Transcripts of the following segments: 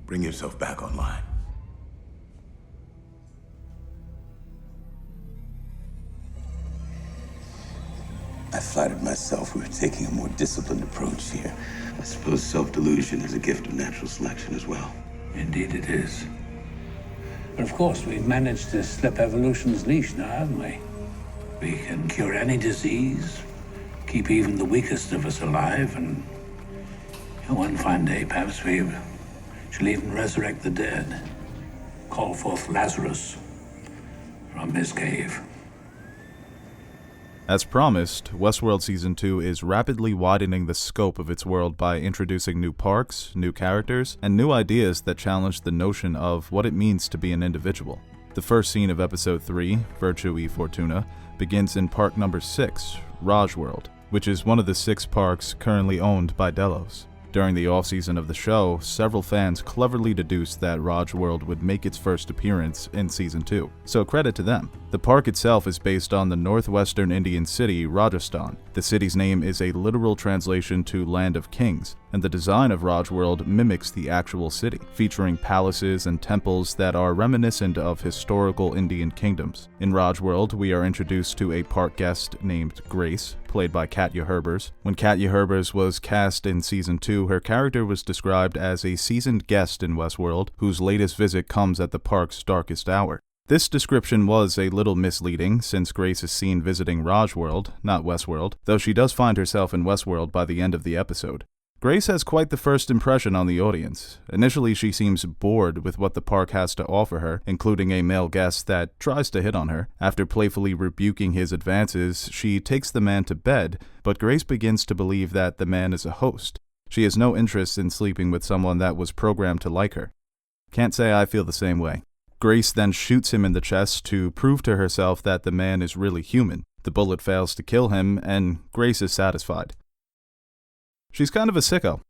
Bring yourself back online. I flattered myself we were taking a more disciplined approach here. I suppose self-delusion is a gift of natural selection as well. Indeed it is. But of course, we've managed to slip evolution's leash now, haven't we? We can cure any disease, keep even the weakest of us alive, and one fine day, perhaps we shall even resurrect the dead. Call forth Lazarus from his cave. As promised, Westworld Season 2 is rapidly widening the scope of its world by introducing new parks, new characters, and new ideas that challenge the notion of what it means to be an individual. The first scene of Episode 3, Virtue e Fortuna, begins in Park Number 6, Rajworld, which is one of the 6 parks currently owned by Delos. During the off-season of the show, several fans cleverly deduced that Rajworld would make its first appearance in Season 2, so credit to them. The park itself is based on the northwestern Indian city, Rajasthan. The city's name is a literal translation to Land of Kings, and the design of Rajworld mimics the actual city, featuring palaces and temples that are reminiscent of historical Indian kingdoms. In Rajworld, we are introduced to a park guest named Grace, played by Katja Herbers. When Katja Herbers was cast in Season 2, her character was described as a seasoned guest in Westworld, whose latest visit comes at the park's darkest hour. This description was a little misleading, since Grace is seen visiting Rajworld, not Westworld, though she does find herself in Westworld by the end of the episode. Grace has quite the first impression on the audience. Initially, she seems bored with what the park has to offer her, including a male guest that tries to hit on her. After playfully rebuking his advances, she takes the man to bed, but Grace begins to believe that the man is a host. She has no interest in sleeping with someone that was programmed to like her. Can't say I feel the same way. Grace then shoots him in the chest to prove to herself that the man is really human. The bullet fails to kill him, and Grace is satisfied. She's kind of a sicko.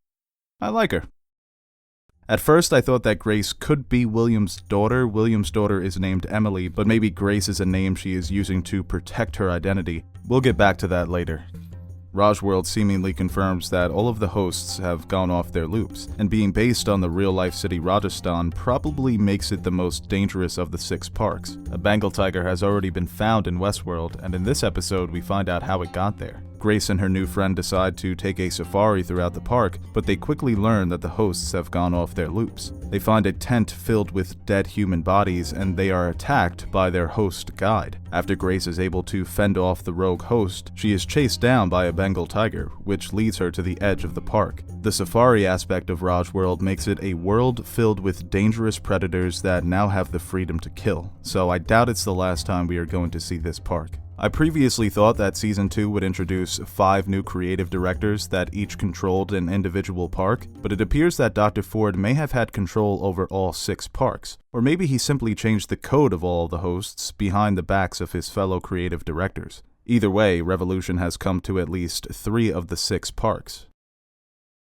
I like her. At first, I thought that Grace could be William's daughter. William's daughter is named Emily, but maybe Grace is a name she is using to protect her identity. We'll get back to that later. Rajworld seemingly confirms that all of the hosts have gone off their loops, and being based on the real-life city Rajasthan probably makes it the most dangerous of the 6 parks. A Bengal tiger has already been found in Westworld, and in this episode we find out how it got there. Grace and her new friend decide to take a safari throughout the park, but they quickly learn that the hosts have gone off their loops. They find a tent filled with dead human bodies, and they are attacked by their host guide. After Grace is able to fend off the rogue host, she is chased down by a Bengal tiger, which leads her to the edge of the park. The safari aspect of Rajworld makes it a world filled with dangerous predators that now have the freedom to kill, so I doubt it's the last time we are going to see this park. I previously thought that Season 2 would introduce 5 new creative directors that each controlled an individual park, but it appears that Dr. Ford may have had control over all 6 parks, or maybe he simply changed the code of all the hosts behind the backs of his fellow creative directors. Either way, revolution has come to at least 3 of the 6 parks.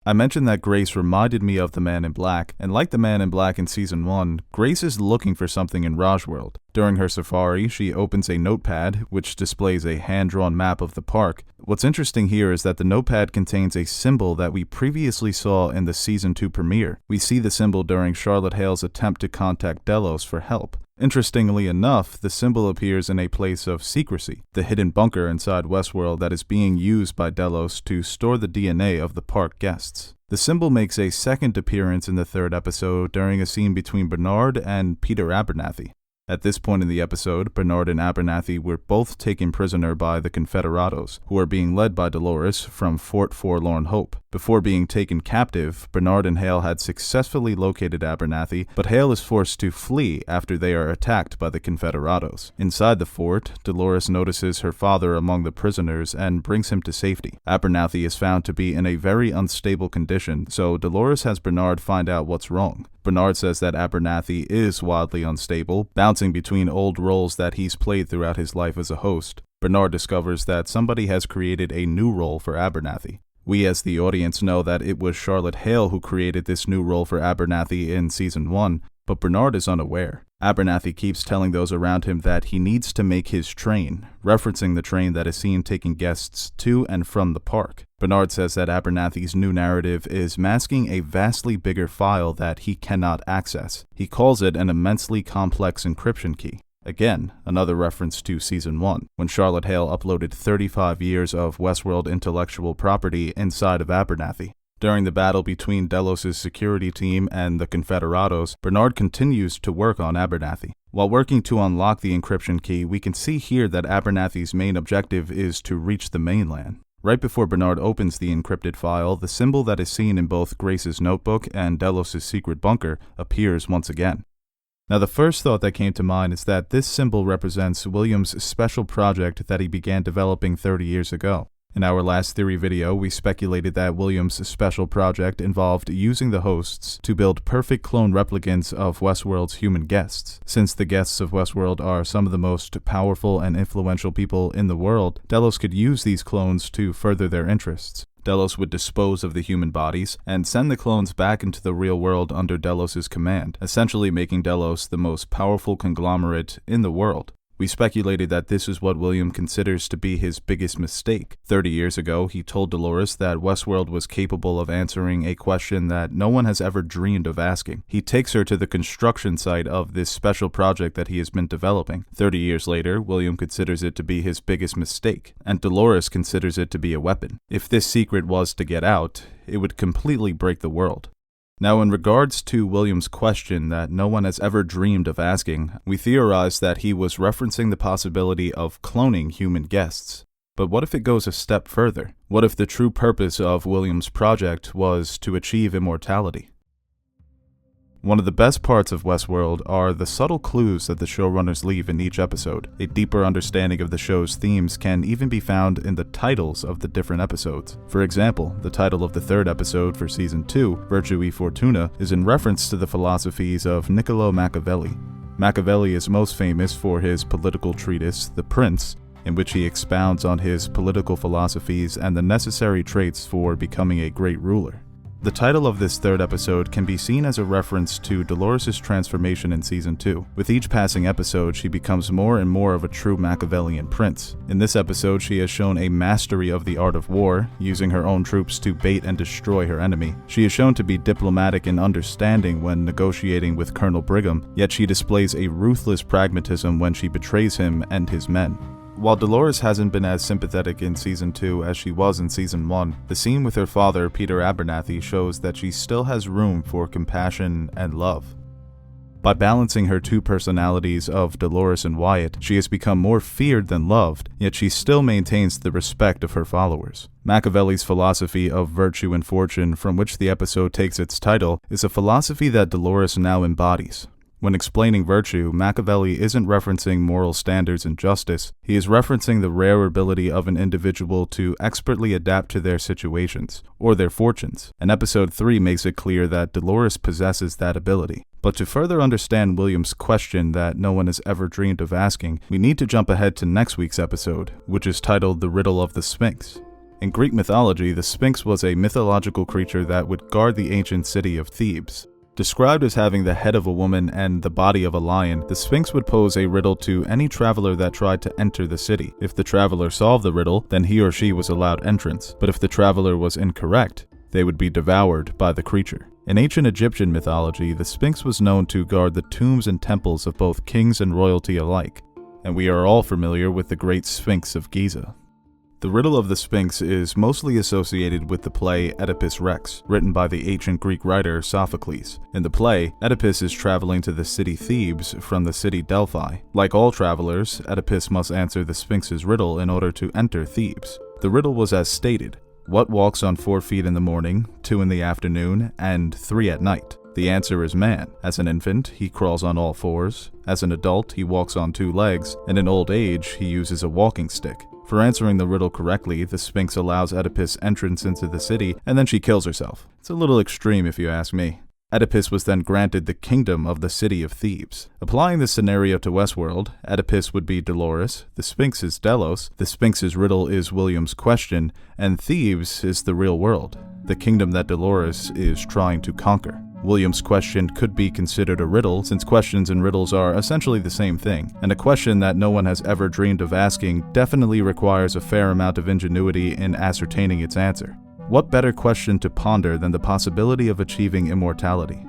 I mentioned that Grace reminded me of the Man in Black, and like the Man in Black in Season 1, Grace is looking for something in Rajworld. During her safari, she opens a notepad, which displays a hand-drawn map of the park. What's interesting here is that the notepad contains a symbol that we previously saw in the Season 2 premiere. We see the symbol during Charlotte Hale's attempt to contact Delos for help. Interestingly enough, the symbol appears in a place of secrecy, the hidden bunker inside Westworld that is being used by Delos to store the DNA of the park guests. The symbol makes a second appearance in the 3rd episode during a scene between Bernard and Peter Abernathy. At this point in the episode, Bernard and Abernathy were both taken prisoner by the Confederados, who are being led by Dolores from Fort Forlorn Hope. Before being taken captive, Bernard and Hale had successfully located Abernathy, but Hale is forced to flee after they are attacked by the Confederados. Inside the fort, Dolores notices her father among the prisoners and brings him to safety. Abernathy is found to be in a very unstable condition, so Dolores has Bernard find out what's wrong. Bernard says that Abernathy is wildly unstable, bouncing between old roles that he's played throughout his life as a host. Bernard discovers that somebody has created a new role for Abernathy. We as the audience know that it was Charlotte Hale who created this new role for Abernathy in Season 1, But Bernard is unaware. Abernathy keeps telling those around him that he needs to make his train, referencing the train that is seen taking guests to and from the park. Bernard says that Abernathy's new narrative is masking a vastly bigger file that he cannot access. He calls it an immensely complex encryption key. Again, another reference to Season 1, when Charlotte Hale uploaded 35 years of Westworld intellectual property inside of Abernathy. During the battle between Delos' security team and the Confederados, Bernard continues to work on Abernathy. While working to unlock the encryption key, we can see here that Abernathy's main objective is to reach the mainland. Right before Bernard opens the encrypted file, the symbol that is seen in both Grace's notebook and Delos' secret bunker appears once again. Now, the first thought that came to mind is that this symbol represents William's special project that he began developing 30 years ago. In our last theory video, we speculated that William's special project involved using the hosts to build perfect clone replicants of Westworld's human guests. Since the guests of Westworld are some of the most powerful and influential people in the world, Delos could use these clones to further their interests. Delos would dispose of the human bodies and send the clones back into the real world under Delos' command, essentially making Delos the most powerful conglomerate in the world. We speculated that this is what William considers to be his biggest mistake. 30 years ago, he told Dolores that Westworld was capable of answering a question that no one has ever dreamed of asking. He takes her to the construction site of this special project that he has been developing. 30 years later, William considers it to be his biggest mistake, and Dolores considers it to be a weapon. If this secret was to get out, it would completely break the world. Now, in regards to William's question that no one has ever dreamed of asking, we theorized that he was referencing the possibility of cloning human guests. But what if it goes a step further? What if the true purpose of William's project was to achieve immortality? One of the best parts of Westworld are the subtle clues that the showrunners leave in each episode. A deeper understanding of the show's themes can even be found in the titles of the different episodes. For example, the title of the third episode for Season 2, Virtue e Fortuna, is in reference to the philosophies of Niccolo Machiavelli. Machiavelli is most famous for his political treatise, The Prince, in which he expounds on his political philosophies and the necessary traits for becoming a great ruler. The title of this third episode can be seen as a reference to Dolores' transformation in Season 2. With each passing episode, she becomes more and more of a true Machiavellian prince. In this episode, she has shown a mastery of the art of war, using her own troops to bait and destroy her enemy. She is shown to be diplomatic and understanding when negotiating with Colonel Brigham, yet she displays a ruthless pragmatism when she betrays him and his men. While Dolores hasn't been as sympathetic in Season 2 as she was in Season 1, the scene with her father, Peter Abernathy, shows that she still has room for compassion and love. By balancing her two personalities of Dolores and Wyatt, she has become more feared than loved, yet she still maintains the respect of her followers. Machiavelli's philosophy of virtue and fortune, from which the episode takes its title, is a philosophy that Dolores now embodies. When explaining virtue, Machiavelli isn't referencing moral standards and justice, he is referencing the rare ability of an individual to expertly adapt to their situations, or their fortunes, and Episode 3 makes it clear that Dolores possesses that ability. But to further understand William's question that no one has ever dreamed of asking, we need to jump ahead to next week's episode, which is titled The Riddle of the Sphinx. In Greek mythology, the Sphinx was a mythological creature that would guard the ancient city of Thebes. Described as having the head of a woman and the body of a lion, the Sphinx would pose a riddle to any traveler that tried to enter the city. If the traveler solved the riddle, then he or she was allowed entrance, but if the traveler was incorrect, they would be devoured by the creature. In ancient Egyptian mythology, the Sphinx was known to guard the tombs and temples of both kings and royalty alike, and we are all familiar with the Great Sphinx of Giza. The riddle of the Sphinx is mostly associated with the play Oedipus Rex, written by the ancient Greek writer Sophocles. In the play, Oedipus is traveling to the city Thebes from the city Delphi. Like all travelers, Oedipus must answer the Sphinx's riddle in order to enter Thebes. The riddle was as stated: what walks on 4 feet in the morning, 2 in the afternoon, and 3 at night? The answer is man. As an infant, he crawls on all 4s. As an adult, he walks on 2 legs, and in old age, he uses a walking stick. For answering the riddle correctly, the Sphinx allows Oedipus entrance into the city, and then she kills herself. It's a little extreme if you ask me. Oedipus was then granted the kingdom of the city of Thebes. Applying this scenario to Westworld, Oedipus would be Dolores, the Sphinx is Delos, the Sphinx's riddle is William's question, and Thebes is the real world, the kingdom that Dolores is trying to conquer. William's question could be considered a riddle, since questions and riddles are essentially the same thing, and a question that no one has ever dreamed of asking definitely requires a fair amount of ingenuity in ascertaining its answer. What better question to ponder than the possibility of achieving immortality?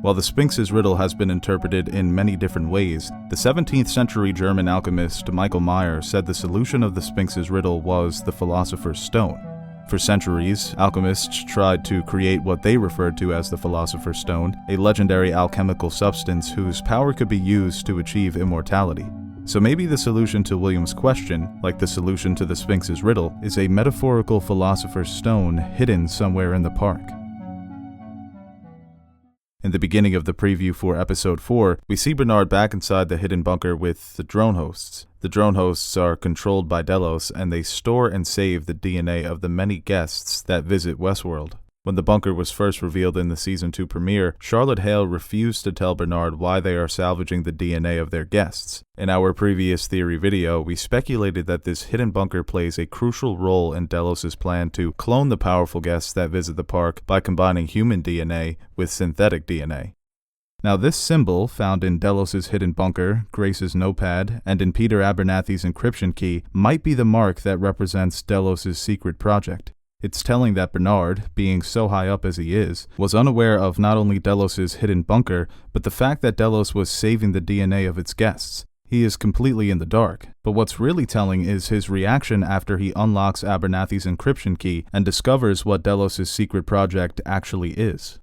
While the Sphinx's riddle has been interpreted in many different ways, the 17th century German alchemist Michael Meyer said the solution of the Sphinx's riddle was the philosopher's stone. For centuries, alchemists tried to create what they referred to as the philosopher's stone, a legendary alchemical substance whose power could be used to achieve immortality. So maybe the solution to William's question, like the solution to the Sphinx's riddle, is a metaphorical philosopher's stone hidden somewhere in the park. In the beginning of the preview for Episode 4, we see Bernard back inside the hidden bunker with the drone hosts. The drone hosts are controlled by Delos, and they store and save the DNA of the many guests that visit Westworld. When the bunker was first revealed in the Season 2 premiere, Charlotte Hale refused to tell Bernard why they are salvaging the DNA of their guests. In our previous theory video, we speculated that this hidden bunker plays a crucial role in Delos' plan to clone the powerful guests that visit the park by combining human DNA with synthetic DNA. Now, this symbol, found in Delos' hidden bunker, Grace's notepad, and in Peter Abernathy's encryption key, might be the mark that represents Delos' secret project. It's telling that Bernard, being so high up as he is, was unaware of not only Delos' hidden bunker, but the fact that Delos was saving the DNA of its guests. He is completely in the dark, but what's really telling is his reaction after he unlocks Abernathy's encryption key and discovers what Delos' secret project actually is.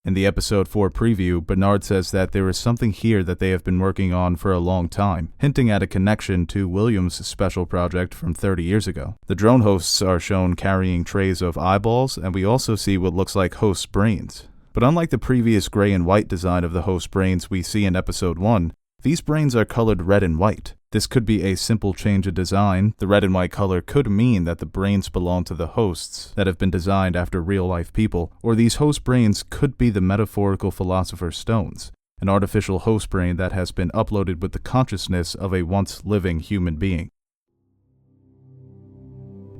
In the Episode 4 preview, Bernard says that there is something here that they have been working on for a long time, hinting at a connection to William's special project from 30 years ago. The drone hosts are shown carrying trays of eyeballs, and we also see what looks like hosts' brains. But unlike the previous gray and white design of the host brains we see in Episode 1, these brains are colored red and white. This could be a simple change of design. The red and white color could mean that the brains belong to the hosts that have been designed after real-life people, or these host brains could be the metaphorical philosopher's stones, an artificial host brain that has been uploaded with the consciousness of a once-living human being.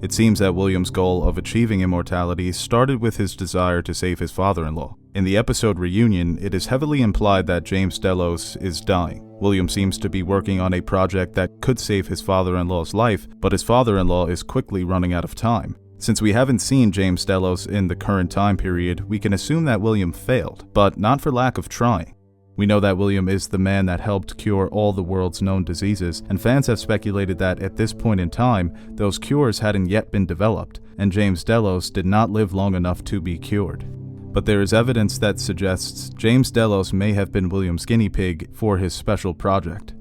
It seems that William's goal of achieving immortality started with his desire to save his father-in-law. In the episode Reunion, it is heavily implied that James Delos is dying. William seems to be working on a project that could save his father-in-law's life, but his father-in-law is quickly running out of time. Since we haven't seen James Delos in the current time period, we can assume that William failed, but not for lack of trying. We know that William is the man that helped cure all the world's known diseases, and fans have speculated that at this point in time, those cures hadn't yet been developed, and James Delos did not live long enough to be cured. But there is evidence that suggests James Delos may have been William's guinea pig for his special project.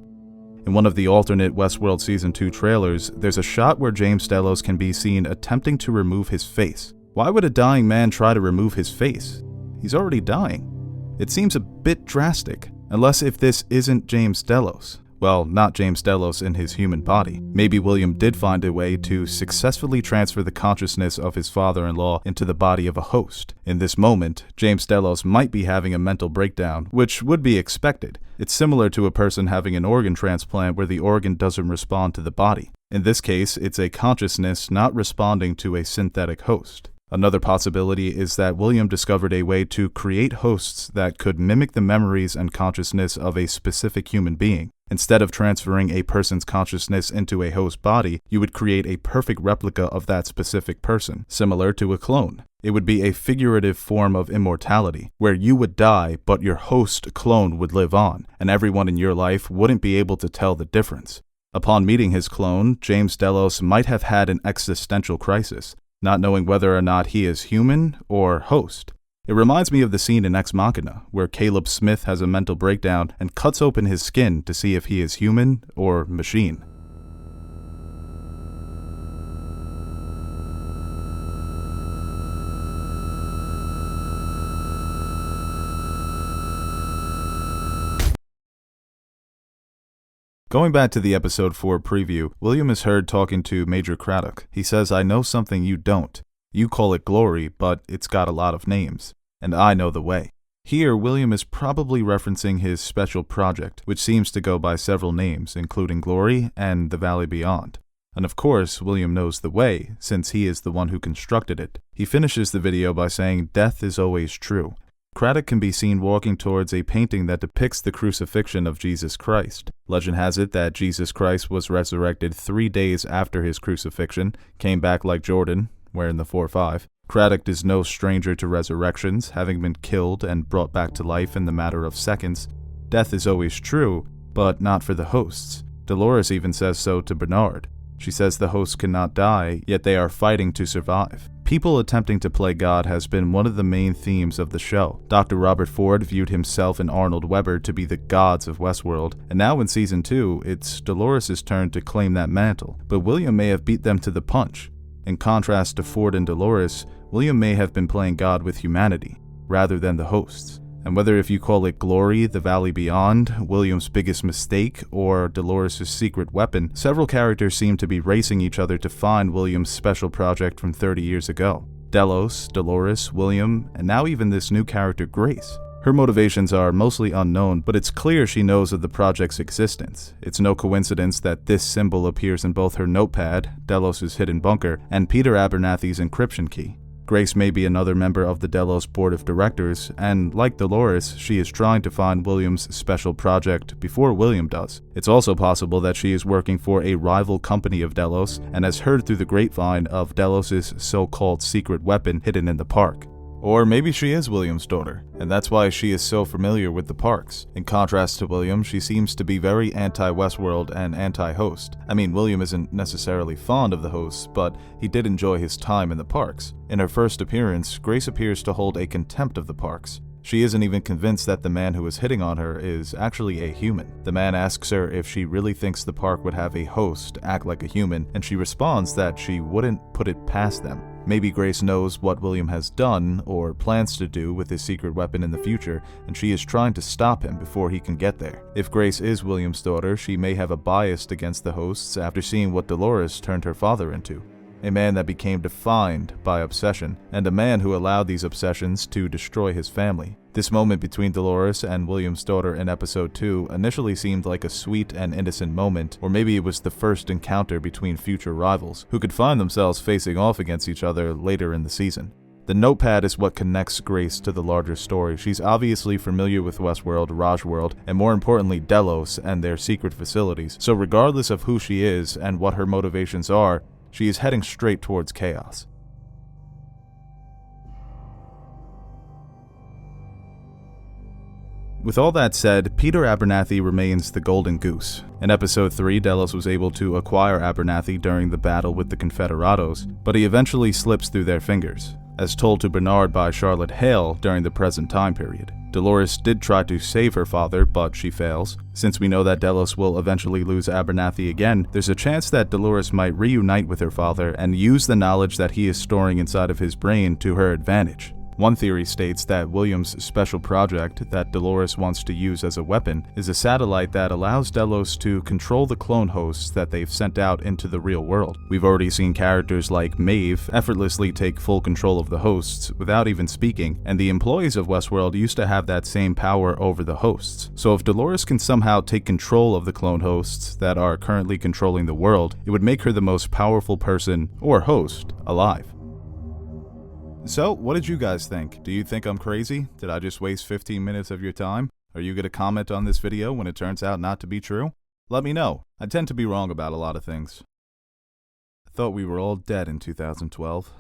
In one of the alternate Westworld Season 2 trailers, there's a shot where James Delos can be seen attempting to remove his face. Why would a dying man try to remove his face? He's already dying. It seems a bit drastic, unless if this isn't James Delos. Well, not James Delos in his human body. Maybe William did find a way to successfully transfer the consciousness of his father-in-law into the body of a host. In this moment, James Delos might be having a mental breakdown, which would be expected. It's similar to a person having an organ transplant where the organ doesn't respond to the body. In this case, it's a consciousness not responding to a synthetic host. Another possibility is that William discovered a way to create hosts that could mimic the memories and consciousness of a specific human being. Instead of transferring a person's consciousness into a host body, you would create a perfect replica of that specific person, similar to a clone. It would be a figurative form of immortality, where you would die, but your host clone would live on, and everyone in your life wouldn't be able to tell the difference. Upon meeting his clone, James Delos might have had an existential crisis, not knowing whether or not he is human or host. It reminds me of the scene in Ex Machina, where Caleb Smith has a mental breakdown and cuts open his skin to see if he is human or machine. Going back to the Episode 4 preview, William is heard talking to Major Craddock. He says, "I know something you don't. You call it glory, but it's got a lot of names. And I know the way." Here, William is probably referencing his special project, which seems to go by several names, including Glory and the Valley Beyond. And of course, William knows the way, since he is the one who constructed it. He finishes the video by saying, "Death is always true." Craddock can be seen walking towards a painting that depicts the crucifixion of Jesus Christ. Legend has it that Jesus Christ was resurrected 3 days after his crucifixion, came back like Jordan, wearing the 4-5. Craddock is no stranger to resurrections, having been killed and brought back to life in the matter of seconds. Death is always true, but not for the hosts. Dolores even says so to Bernard. She says the hosts cannot die, yet they are fighting to survive. People attempting to play God has been one of the main themes of the show. Dr. Robert Ford viewed himself and Arnold Weber to be the gods of Westworld, and now in Season 2, it's Dolores' turn to claim that mantle. But William may have beat them to the punch. In contrast to Ford and Dolores, William may have been playing God with humanity, rather than the hosts. And whether if you call it glory, the valley beyond, William's biggest mistake, or Dolores' secret weapon, several characters seem to be racing each other to find William's special project from 30 years ago. Delos, Dolores, William, and now even this new character Grace. Her motivations are mostly unknown, but it's clear she knows of the project's existence. It's no coincidence that this symbol appears in both her notepad, Delos' hidden bunker, and Peter Abernathy's encryption key. Grace may be another member of the Delos board of directors, and like Dolores, she is trying to find William's special project before William does. It's also possible that she is working for a rival company of Delos and has heard through the grapevine of Delos' so-called secret weapon hidden in the park. Or maybe she is William's daughter, and that's why she is so familiar with the parks. In contrast to William, she seems to be very anti-Westworld and anti-host. I mean, William isn't necessarily fond of the hosts, but he did enjoy his time in the parks. In her first appearance, Grace appears to hold a contempt of the parks. She isn't even convinced that the man who is hitting on her is actually a human. The man asks her if she really thinks the park would have a host act like a human, and she responds that she wouldn't put it past them. Maybe Grace knows what William has done, or plans to do, with his secret weapon in the future, and she is trying to stop him before he can get there. If Grace is William's daughter, she may have a bias against the hosts after seeing what Dolores turned her father into. A man that became defined by obsession, and a man who allowed these obsessions to destroy his family. This moment between Dolores and William's daughter in episode 2 initially seemed like a sweet and innocent moment, or maybe it was the first encounter between future rivals, who could find themselves facing off against each other later in the season. The notepad is what connects Grace to the larger story. She's obviously familiar with Westworld, Rajworld, and more importantly Delos and their secret facilities, so regardless of who she is and what her motivations are, she is heading straight towards chaos. With all that said, Peter Abernathy remains the golden goose. In episode 3, Delos was able to acquire Abernathy during the battle with the Confederados, but he eventually slips through their fingers, as told to Bernard by Charlotte Hale during the present time period. Dolores did try to save her father, but she fails. Since we know that Delos will eventually lose Abernathy again, there's a chance that Dolores might reunite with her father and use the knowledge that he is storing inside of his brain to her advantage. One theory states that William's special project that Dolores wants to use as a weapon is a satellite that allows Delos to control the clone hosts that they've sent out into the real world. We've already seen characters like Maeve effortlessly take full control of the hosts without even speaking, and the employees of Westworld used to have that same power over the hosts. So if Dolores can somehow take control of the clone hosts that are currently controlling the world, it would make her the most powerful person, or host, alive. So, what did you guys think? Do you think I'm crazy? Did I just waste 15 minutes of your time? Are you going to comment on this video when it turns out not to be true? Let me know. I tend to be wrong about a lot of things. I thought we were all dead in 2012.